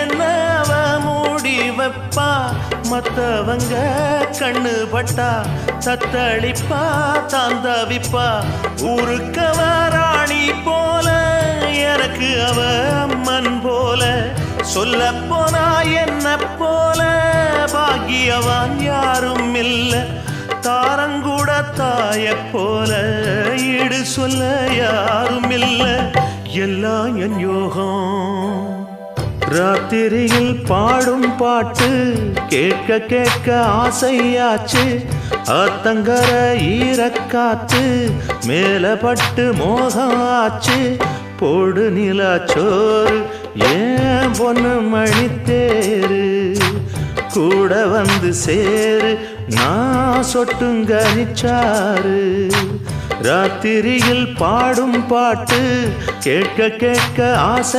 என்ன அவ மூடி வைப்பா, மத்தவங்க கண்ணு பட்டா தத்தளிப்பா தாந்தவிப்பா. ஊருக்கவ ராணி போல, எனக்கு அவ அம்மன் போல. சொல்ல போனா என்ன போல பாக்கியவான் யாரும் இல்ல. தாரங்கூட தாய போல ஈடு சொல்ல யாரும் இல்ல. எல்லாம் என் யோகம். ராத்திரியில் பாடும் பாட்டு கேட்க கேட்க ஆசையாச்சு. ஆத்தங்கர ஈரக்காத்து மேல பட்டு மோகம் ஆச்சு. போடு நிலாச்சோறு ஏன் பொண்ணு மணித்தேரு, கூட வந்து சேரு நான் சொட்டுங்கனிச்சாரு. ராத்திரியில் பாடும் பாட்டு கேட்க கேட்க ஆசை